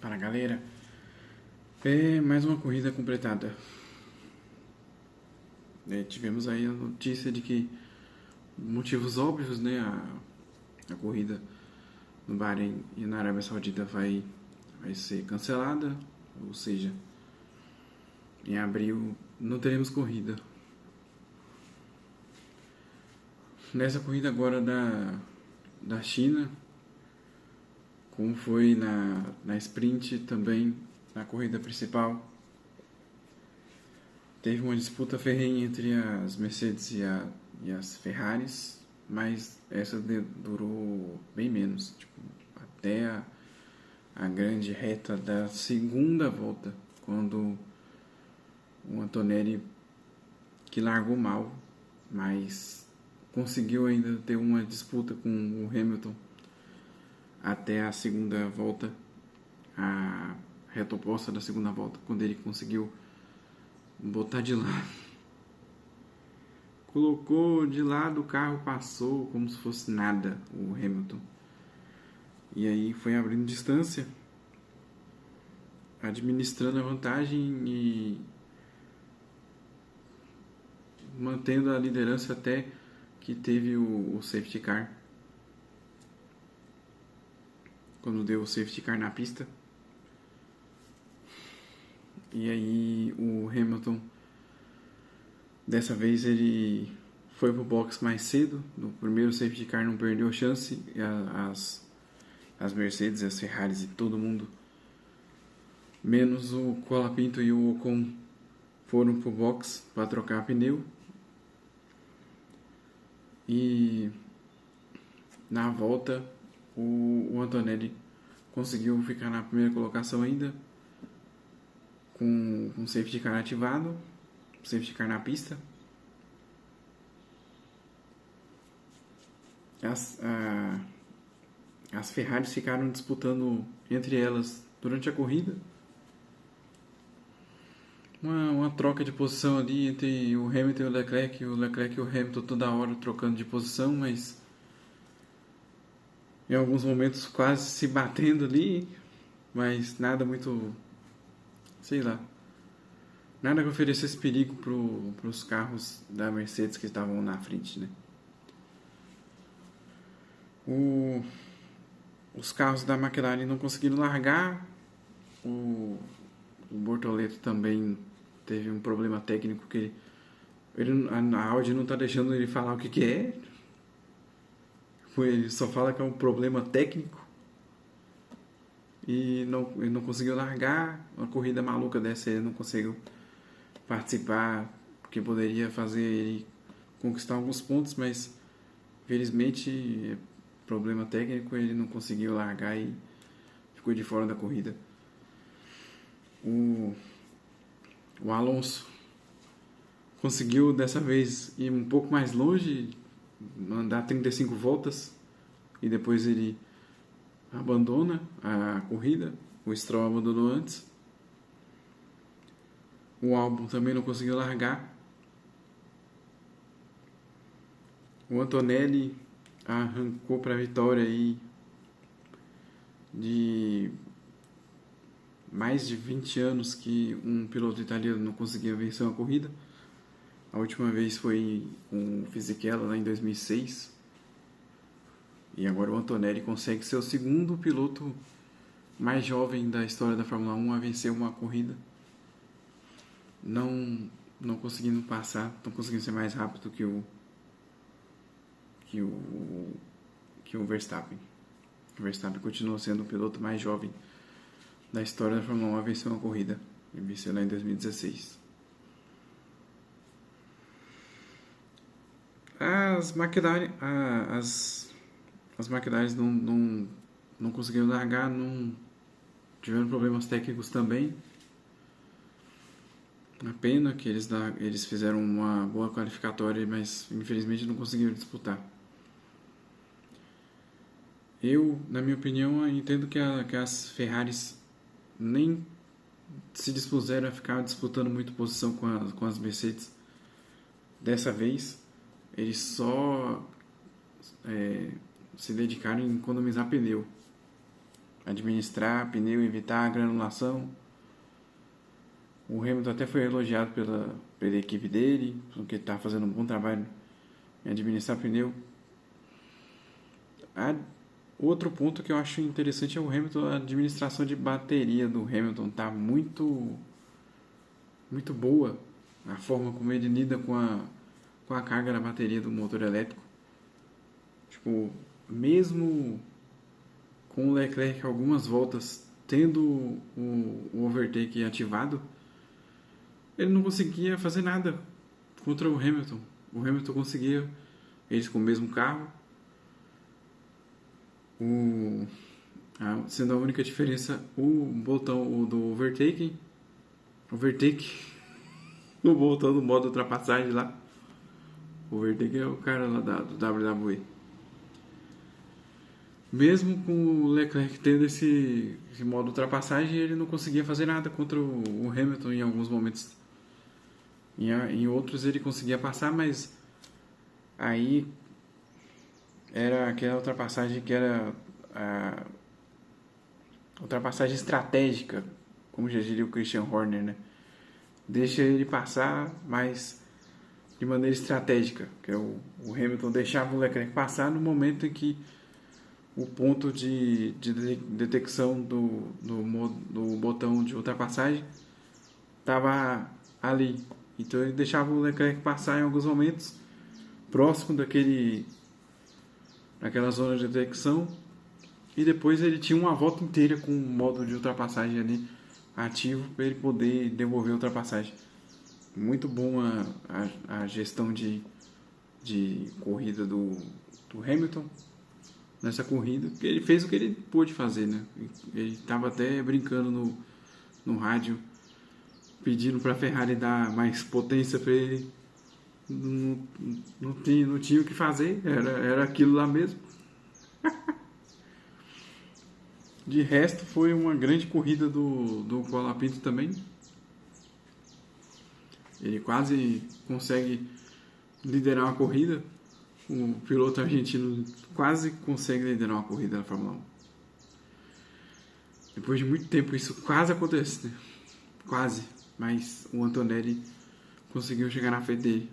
Fala galera, mais uma corrida completada. Tivemos aí a notícia de que, motivos óbvios, né, a corrida no Bahrein e na Arábia Saudita vai ser cancelada, ou seja, em abril não teremos corrida. Nessa corrida agora da China, como foi na sprint também, na corrida principal, teve uma disputa ferrenha entre as Mercedes e as Ferraris, mas essa durou bem menos, tipo, até a grande reta da segunda volta, quando o Antonelli, que largou mal, mas conseguiu ainda ter uma disputa com o Hamilton até a segunda volta, a reta oposta da segunda volta, quando ele conseguiu botar de lado. Colocou de lado, o carro passou como se fosse nada, o Hamilton. E aí foi abrindo distância, administrando a vantagem e mantendo a liderança até que teve o safety car. Quando deu o safety car na pista. E aí o Hamilton, dessa vez ele foi pro box mais cedo. No primeiro safety car não perdeu chance. E as Mercedes, as Ferraris e todo mundo, menos o Colapinto e o Ocon, foram pro box para trocar pneu. E na volta o Antonelli conseguiu ficar na primeira colocação ainda, com o safety car ativado, safety car na pista. As Ferraris ficaram disputando entre elas durante a corrida. Uma troca de posição ali entre o Hamilton e o Leclerc e o Hamilton toda hora trocando de posição, mas em alguns momentos quase se batendo ali, mas nada muito, sei lá, nada que oferecesse perigo para os carros da Mercedes que estavam na frente, né? Os carros da McLaren não conseguiram largar. O Bortoleto também teve um problema técnico que a Audi não está deixando ele falar o que é. Ele só fala que é um problema técnico e ele não conseguiu largar. Uma corrida maluca dessa ele não conseguiu participar, porque poderia fazer ele conquistar alguns pontos, mas infelizmente problema técnico, ele não conseguiu largar e ficou de fora da corrida. O Alonso conseguiu dessa vez ir um pouco mais longe, andar 35 voltas, e depois ele abandona a corrida. O Stroll abandonou antes. O Albon também não conseguiu largar. O Antonelli arrancou para a vitória aí de mais de 20 anos que um piloto italiano não conseguia vencer uma corrida. A última vez foi com o Fisichella lá em 2006. E agora o Antonelli consegue ser o segundo piloto mais jovem da história da Fórmula 1 a vencer uma corrida. Não conseguindo passar, não conseguindo ser mais rápido que o Verstappen. O Verstappen continua sendo o piloto mais jovem da história da Fórmula 1 a vencer uma corrida. Ele venceu lá em 2016. As McLaren, as McLaren não conseguiram largar, tiveram problemas técnicos também. Uma pena que eles fizeram uma boa qualificatória, mas infelizmente não conseguiram disputar. Eu, na minha opinião, entendo que as Ferraris nem se dispuseram a ficar disputando muito posição com as Mercedes. Dessa vez, eles só se dedicaram em economizar pneu. administrar pneu e evitar a granulação. O Hamilton até foi elogiado pela equipe dele, porque ele está fazendo um bom trabalho em administrar pneu. Outro ponto que eu acho interessante é o Hamilton, a administração de bateria do Hamilton está muito boa. A forma como ele lida com a carga da bateria do motor elétrico. Tipo, mesmo com o Leclerc algumas voltas tendo o overtake ativado, ele não conseguia fazer nada contra o Hamilton. O Hamilton conseguia, eles com o mesmo carro, sendo a única diferença o botão do overtake, o botão do modo ultrapassagem lá. O overtake é o cara lá do WWE. Mesmo com o Leclerc tendo esse modo ultrapassagem, ele não conseguia fazer nada contra o Hamilton em alguns momentos. Em outros ele conseguia passar, mas aí era aquela ultrapassagem que era a ultrapassagem estratégica, como já diria o Christian Horner, né? Deixa ele passar, mas de maneira estratégica, que é o Hamilton deixava o Leclerc passar no momento em que o ponto de detecção do botão de ultrapassagem estava ali. Então ele deixava o Leclerc passar em alguns momentos próximo daquela zona de detecção, e depois ele tinha uma volta inteira com o modo de ultrapassagem ali ativo para ele poder devolver a ultrapassagem. Muito bom a gestão de corrida do Hamilton nessa corrida, porque ele fez o que ele pôde fazer, né? Ele estava até brincando no rádio, pedindo para a Ferrari dar mais potência para ele. Não tinha o que fazer, era aquilo lá mesmo. De resto, foi uma grande corrida do Colapinto também. Ele quase consegue liderar uma corrida. O piloto argentino quase consegue liderar uma corrida na Fórmula 1. Depois de muito tempo isso quase acontece, né? Quase. Mas o Antonelli conseguiu chegar na frente dele.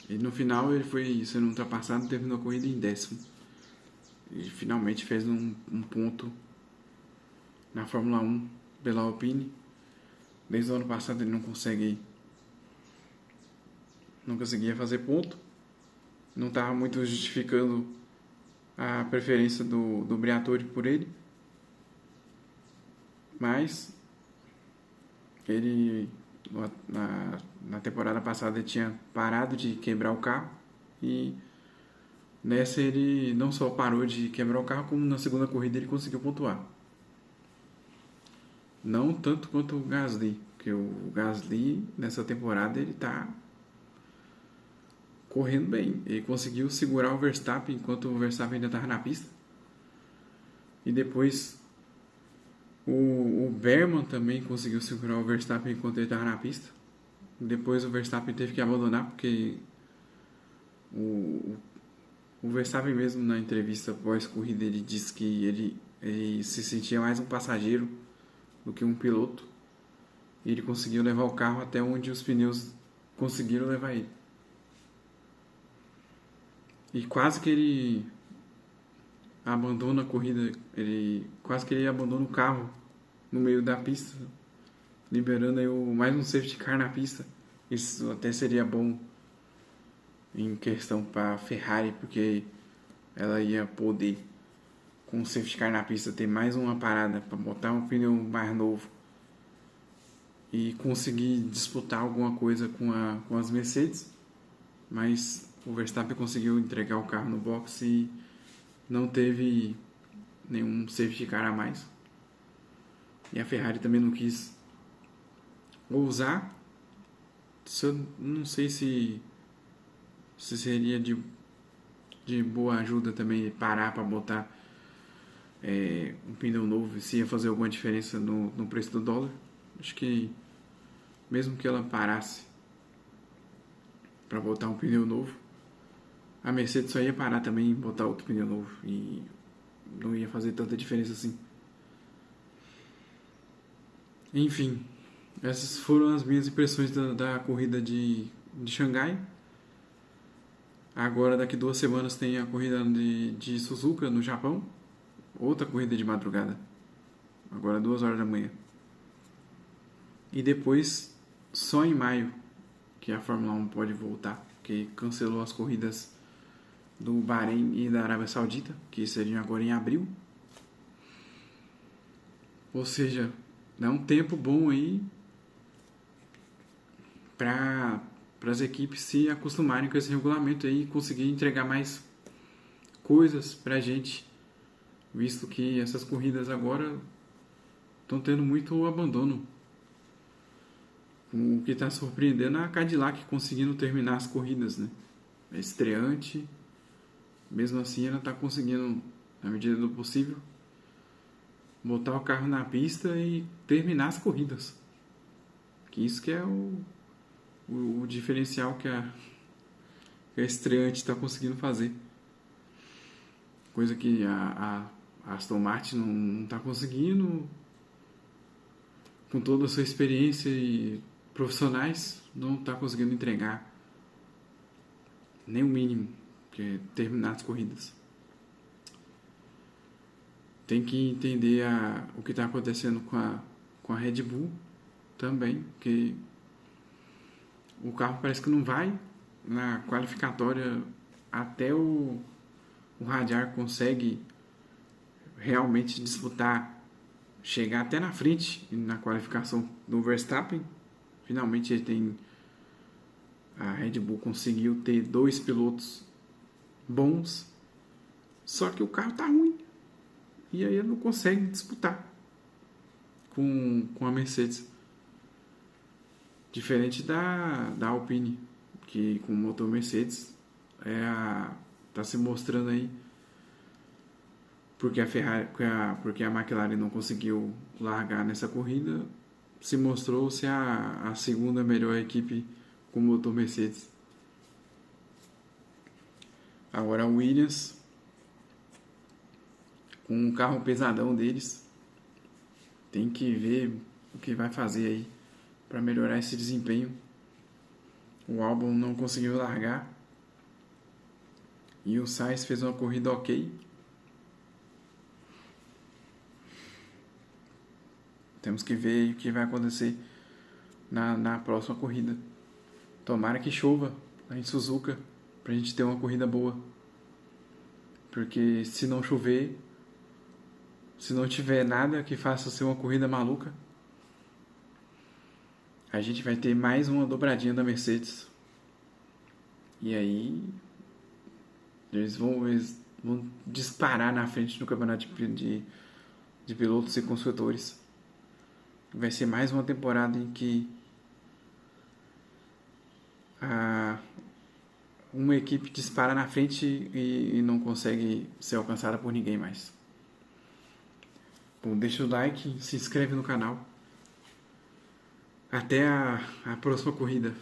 E no final ele foi sendo ultrapassado e terminou a corrida em 10º. E finalmente fez um ponto na Fórmula 1 pela Alpine. Desde o ano passado ele não conseguia fazer ponto. Não estava muito justificando a preferência do Briatore por ele. Mas ele na temporada passada ele tinha parado de quebrar o carro, e nessa ele não só parou de quebrar o carro, como na segunda corrida ele conseguiu pontuar. Não tanto quanto o Gasly, porque o Gasly nessa temporada ele está correndo bem. Ele conseguiu segurar o Verstappen enquanto o Verstappen ainda estava na pista. E depois o Berman também conseguiu segurar o Verstappen enquanto ele estava na pista. Depois o Verstappen teve que abandonar, porque o Verstappen mesmo na entrevista pós-corrida ele disse que ele se sentia mais um passageiro do que um piloto. E ele conseguiu levar o carro até onde os pneus conseguiram levar ele. E quase que ele abandona a corrida, quase que ele abandona o carro no meio da pista, liberando aí mais um safety car na pista. Isso até seria bom em questão para a Ferrari, porque ela ia poder, com o safety car na pista, ter mais uma parada para botar um pneu mais novo e conseguir disputar alguma coisa com as Mercedes. Mas o Verstappen conseguiu entregar o carro no box e não teve nenhum safety car a mais. E a Ferrari também não quis ousar. Eu não sei se seria de boa ajuda também parar para botar um pneu novo, se ia fazer alguma diferença no preço do dólar. Acho que mesmo que ela parasse para botar um pneu novo, a Mercedes só ia parar também e botar outro pneu novo. E não ia fazer tanta diferença assim. Enfim, essas foram as minhas impressões da corrida de Xangai. Agora, daqui 2 semanas, tem a corrida de Suzuka, no Japão. Outra corrida de madrugada. Agora, 2 horas da manhã. E depois, só em maio, que a Fórmula 1 pode voltar. Porque cancelou as corridas do Bahrein e da Arábia Saudita, que seriam agora em abril. Ou seja, dá um tempo bom aí para as equipes se acostumarem com esse regulamento aí e conseguir entregar mais coisas pra gente, visto que essas corridas agora estão tendo muito abandono. O que está surpreendendo é a Cadillac conseguindo terminar as corridas, né? É estreante, mesmo assim ela está conseguindo, na medida do possível, botar o carro na pista e terminar as corridas. Que isso que é o diferencial que a estreante está conseguindo fazer. Coisa que a Aston Martin não está conseguindo, com toda a sua experiência e profissionais, não está conseguindo entregar nem o mínimo, que é terminar as corridas. Tem que entender o que está acontecendo com a Red Bull também, porque o carro parece que não vai na qualificatória, até o Radiar consegue realmente disputar, chegar até na frente na qualificação do Verstappen. Finalmente a Red Bull conseguiu ter 2 pilotos bons, só que o carro tá ruim e aí ele não consegue disputar com a Mercedes, diferente da Alpine, que com o motor Mercedes tá se mostrando aí, porque porque a McLaren não conseguiu largar nessa corrida, se mostrou ser a segunda melhor equipe com o motor Mercedes. Agora a Williams, com o carro pesadão deles, tem que ver o que vai fazer aí para melhorar esse desempenho. O Albon não conseguiu largar e o Sainz fez uma corrida ok. Temos que ver o que vai acontecer na próxima corrida. Tomara que chova em Suzuka pra gente ter uma corrida boa. Porque se não chover, se não tiver nada que faça ser uma corrida maluca, a gente vai ter mais uma dobradinha da Mercedes. E aí eles vão disparar na frente no campeonato de pilotos e construtores. Vai ser mais uma temporada em que uma equipe dispara na frente e não consegue ser alcançada por ninguém mais. Bom, deixa o like, se inscreve no canal. Até a próxima corrida.